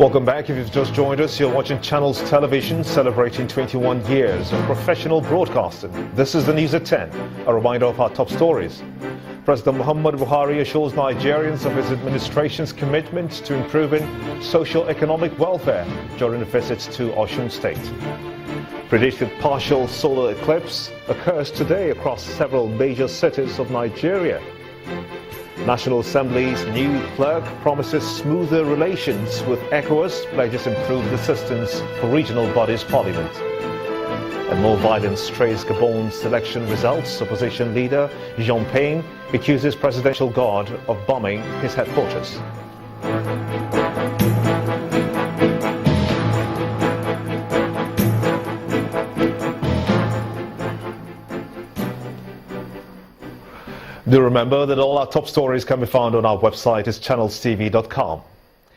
Welcome back. If you've just joined us, you're watching Channels Television celebrating 21 years of professional broadcasting. This is the news at 10. A reminder of our top stories. President Muhammad Buhari assures Nigerians of his administration's commitment to improving socio-economic welfare during a visit to Osun State. Predicted partial solar eclipse occurs today across several major cities of Nigeria. National Assembly's new clerk promises smoother relations with ECOWAS, pledges improved assistance for regional bodies' parliament. And more violence trails Gabon's election results. Opposition leader Jean Ping accuses presidential guard of bombing his headquarters. Do remember that all our top stories can be found on our website is channelstv.com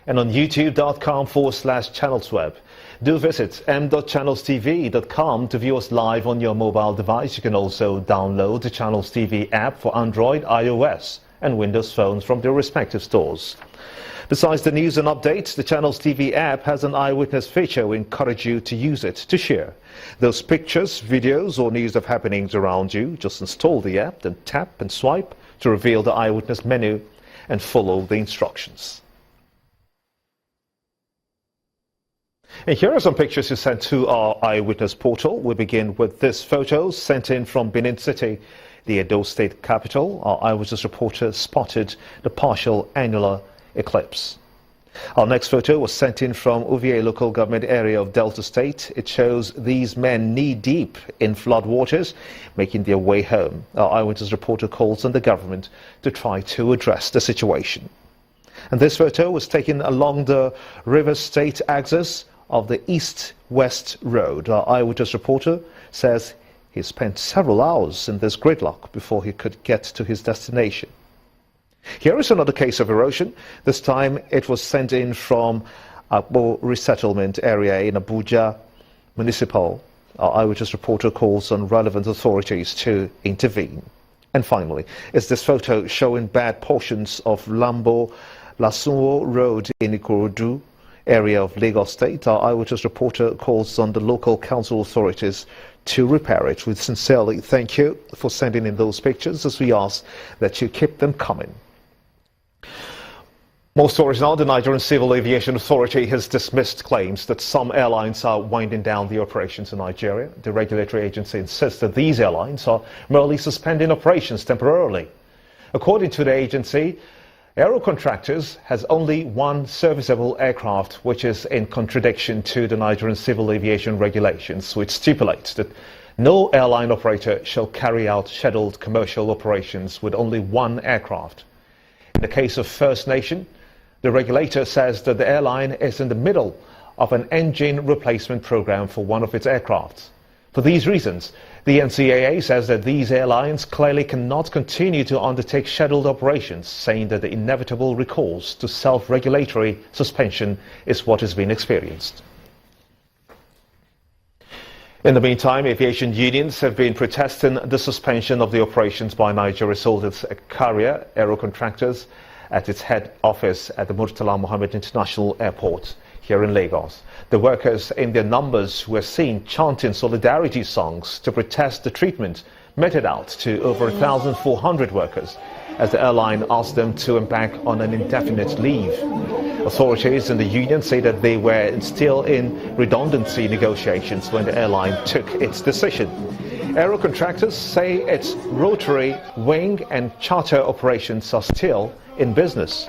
and on youtube.com/channelsweb. Do visit m.channelstv.com to view us live on your mobile device. You can also download the Channels TV app for Android, iOS and Windows phones from their respective stores. Besides the news and updates, the Channels TV app has an eyewitness feature. We encourage you to use it to share those pictures, videos or news of happenings around you. Just install the app, then tap and swipe to reveal the eyewitness menu and follow the instructions. And here are some pictures you sent to our eyewitness portal. We begin with this photo sent in from Benin City, the Edo State capital. Our eyewitness reporter spotted the partial annular eclipse. Our next photo was sent in from Ovie local government area of Delta State. It shows these men knee-deep in floodwaters making their way home. Our eyewitness reporter calls on the government to try to address the situation. And this photo was taken along the River State axis of the east-west road. Our eyewitness reporter says he spent several hours in this gridlock before he could get to his destination. Here is another case of erosion. This time it was sent in from Agbo resettlement area in Abuja Municipal. Our eyewitness reporter calls on relevant authorities to intervene. And finally, is this photo showing bad portions of Lambo Lasunwo Road in Ikorodu area of Lagos State. Our eyewitness reporter calls on the local council authorities to repair it. We sincerely thank you for sending in those pictures, as we ask that you keep them coming. More stories now. The Nigerian Civil Aviation Authority has dismissed claims that some airlines are winding down the operations in Nigeria. The regulatory agency insists that these airlines are merely suspending operations temporarily. According to the agency, Aero Contractors has only one serviceable aircraft, which is in contradiction to the Nigerian Civil Aviation regulations, which stipulates that no airline operator shall carry out scheduled commercial operations with only one aircraft. In the case of First Nation, the regulator says that the airline is in the middle of an engine replacement program for one of its aircraft. For these reasons, the NCAA says that these airlines clearly cannot continue to undertake scheduled operations, saying that the inevitable recourse to self-regulatory suspension is what is being experienced. In the meantime, aviation unions have been protesting the suspension of the operations by Nigeria's oldest carrier, Aero Contractors, at its head office at the Murtala Mohammed International Airport here in Lagos. The workers in their numbers were seen chanting solidarity songs to protest the treatment meted out to over 1,400 workers as the airline asked them to embark on an indefinite leave. Authorities in the union say that they were still in redundancy negotiations when the airline took its decision. Aero Contractors say its rotary, wing and charter operations are still in business.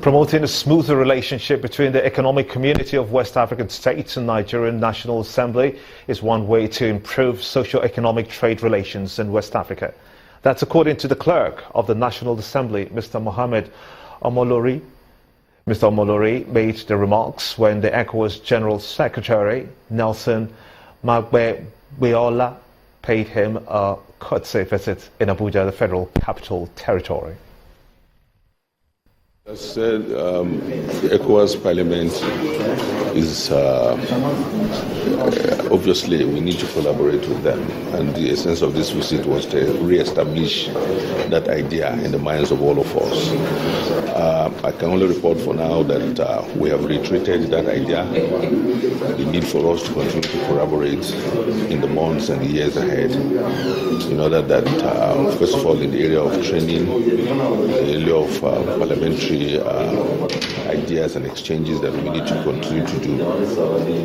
Promoting a smoother relationship between the economic community of West African states and Nigerian National Assembly is one way to improve socio-economic trade relations in West Africa. That's according to the clerk of the National Assembly, Mr. Mohammed Omolori. Mr. Omolori made the remarks when the ECOWAS General Secretary, Nelson Magbebeola, paid him a courtesy visit in Abuja, the Federal Capital Territory. As I said, the ECOWAS Parliament is obviously we need to collaborate with them, and the essence of this visit was to re-establish that idea in the minds of all of us. I can only report for now that we have reiterated that idea, the need for us to continue to collaborate in the months and the years ahead, in order that, first of all, in the area of training, the area of parliamentary ideas and exchanges that we need to continue to do.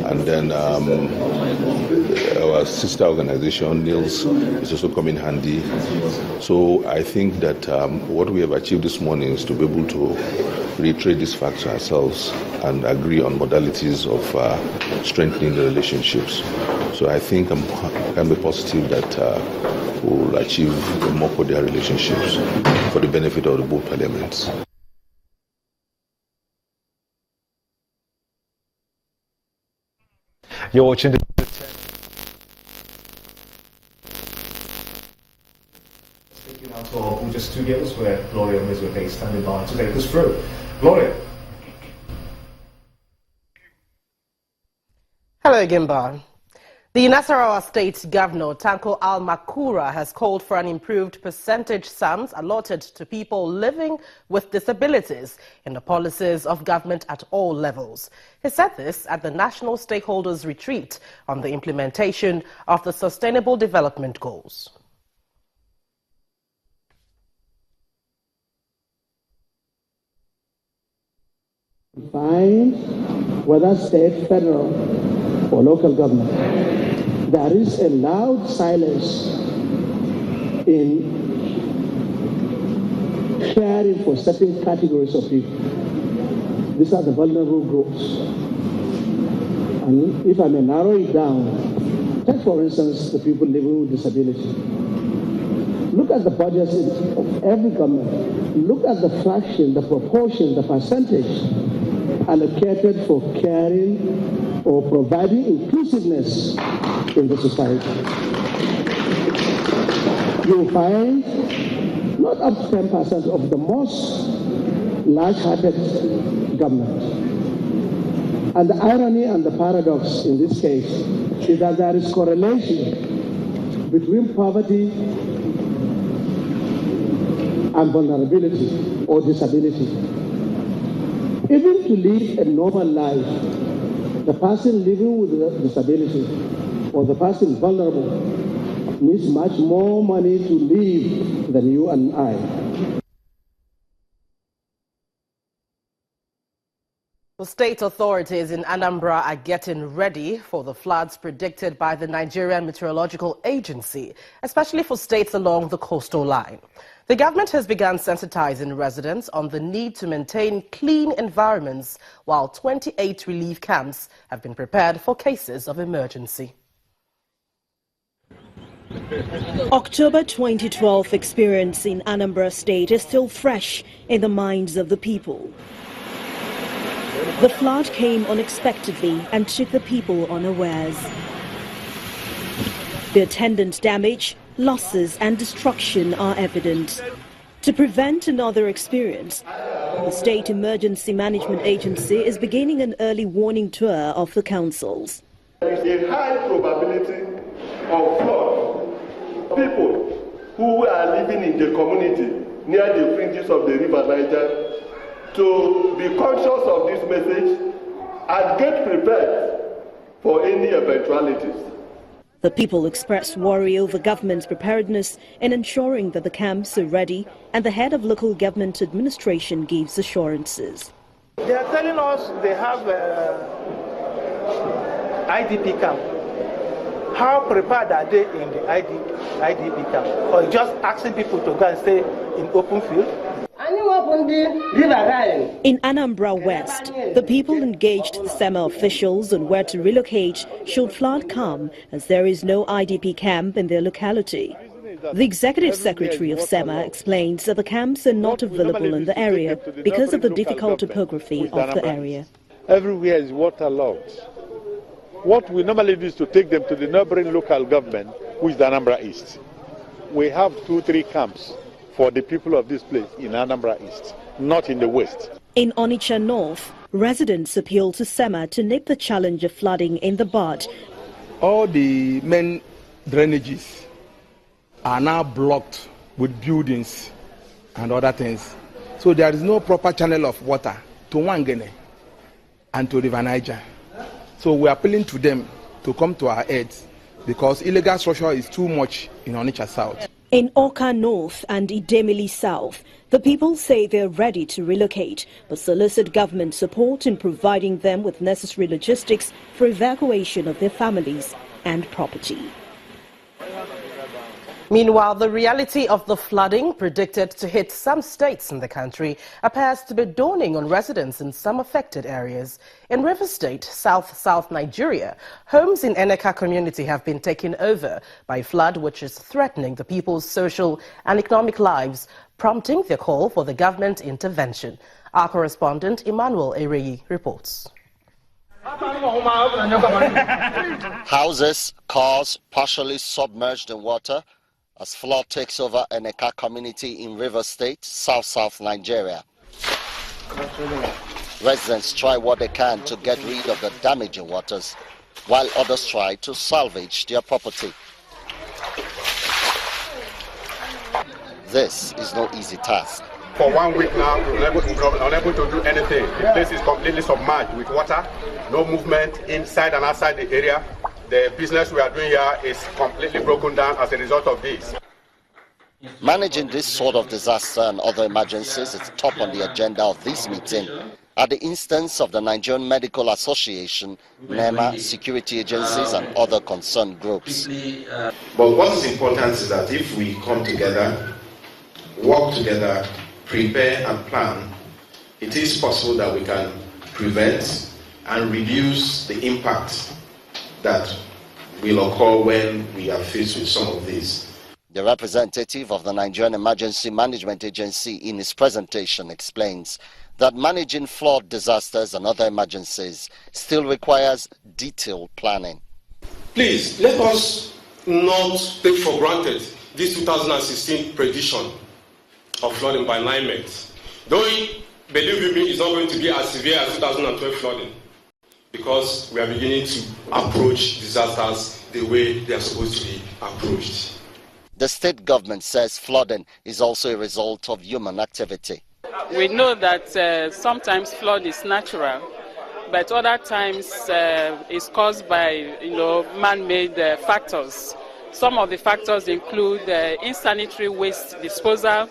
And then our sister organization, NILS, is also coming handy. So I think that what we have achieved this morning is to be able to reiterate these facts ourselves and agree on modalities of strengthening the relationships. So I think I can be positive that we'll achieve more cordial relationships for the benefit of the both parliaments. You're watching the speaking out to our Abuja studios where Gloria Mizwe is standing by to take us through. Gloria. Hello again, Bar. The Nasarawa State Governor, Tanko Al-Makura, has called for an improved percentage sums allotted to people living with disabilities in the policies of government at all levels. He said this at the National Stakeholders Retreat on the implementation of the Sustainable Development Goals. Fine, whether state, federal, or local government, there is a loud silence in caring for certain categories of people. These are the vulnerable groups. And if I may narrow it down, take for instance the people living with disability. Look at the budgets of every government. Look at the fraction, the proportion, the percentage allocated for caring or providing inclusiveness in the society. You will find not up to 10% of the most large-hearted government. And the irony and the paradox in this case is that there is correlation between poverty and vulnerability or disability. Even to live a normal life, the person living with a disability or the person vulnerable needs much more money to live than you and I. The state authorities in Anambra are getting ready for the floods predicted by the Nigerian Meteorological Agency, especially for states along the coastal line. The government has begun sensitizing residents on the need to maintain clean environments, while 28 relief camps have been prepared for cases of emergency. October 2012 experience in Anambra State is still fresh in the minds of the people. The flood came unexpectedly and took the people unawares. The attendant damage, losses and destruction are evident. To prevent another experience, the State Emergency Management Agency is beginning an early warning tour of the councils. There is a high probability of flood. People who are living in the community near the fringes of the River Niger to be conscious of this message and get prepared for any eventualities. The people expressed worry over government's preparedness in ensuring that the camps are ready, and the head of local government administration gives assurances. They are telling us they have IDP camp. How prepared are they in the IDP camp? Or just asking people to go and stay in open field? In Anambra West, the people engaged the SEMA officials on where to relocate should flood come, as there is no IDP camp in their locality. The executive secretary of SEMA explains that the camps are not available in the area because of the difficult topography of the area. Everywhere is waterlogged. What we normally do is to take them to the neighboring local government, which is the Anambra East. We have 2-3 camps for the people of this place in Anambra East, not in the West. In Onitsha North, residents appeal to SEMA to nip the challenge of flooding in the bud. All the main drainages are now blocked with buildings and other things. So there is no proper channel of water to Wangene and to River Niger. So we are appealing to them to come to our aid because illegal structure is too much in Onitsha South. In Oka North and Idemili South, the people say they're ready to relocate, but solicit government support in providing them with necessary logistics for evacuation of their families and property. Meanwhile, the reality of the flooding predicted to hit some states in the country appears to be dawning on residents in some affected areas. In River State, South Nigeria, homes in Eneka community have been taken over by flood which is threatening the people's social and economic lives, prompting the call for the government intervention. Our correspondent Emmanuel Ereyi reports. Houses, cars partially submerged in water as flood takes over Eneka community in River State, South Nigeria. Residents try what they can to get rid of the damaging waters, while others try to salvage their property. This is no easy task. For 1 week now, we're unable to do anything. The place is completely submerged with water, no movement inside and outside the area. The business we are doing here is completely broken down as a result of this. Managing this sort of disaster and other emergencies is top on the agenda of this meeting at the instance of the Nigerian Medical Association, NEMA, security agencies and other concerned groups. But what is important is that if we come together, work together, prepare and plan, it is possible that we can prevent and reduce the impact that will occur when we are faced with some of these. The representative of the Nigerian Emergency Management Agency in his presentation explains that managing flood disasters and other emergencies still requires detailed planning. Please, let us not take for granted this 2016 prediction of flooding by NIMET. Though, believe me, it's not going to be as severe as 2012 flooding, because we are beginning to approach disasters the way they are supposed to be approached. The state government says flooding is also a result of human activity. We know that sometimes flood is natural, but other times it's caused by man-made factors. Some of the factors include insanitary waste disposal,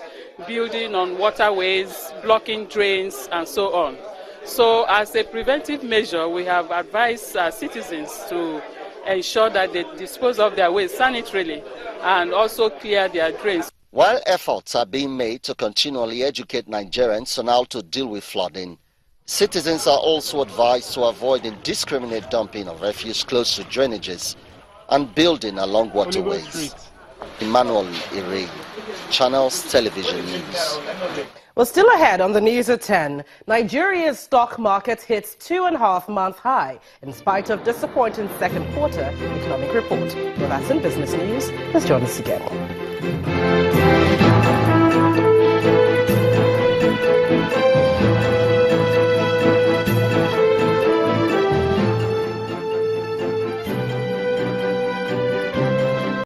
building on waterways, blocking drains, and so on. So as a preventive measure, we have advised citizens to ensure that they dispose of their waste sanitarily and also clear their drains. While efforts are being made to continually educate Nigerians on how to deal with flooding, citizens are also advised to avoid indiscriminate dumping of refuse close to drainages and building along waterways. Emmanuel Ereyi, Channels Television News. Well, still ahead on the news at 10, Nigeria's stock market hits 2.5-month high in spite of disappointing second quarter economic report. Well, that's in business news. Let's join us again.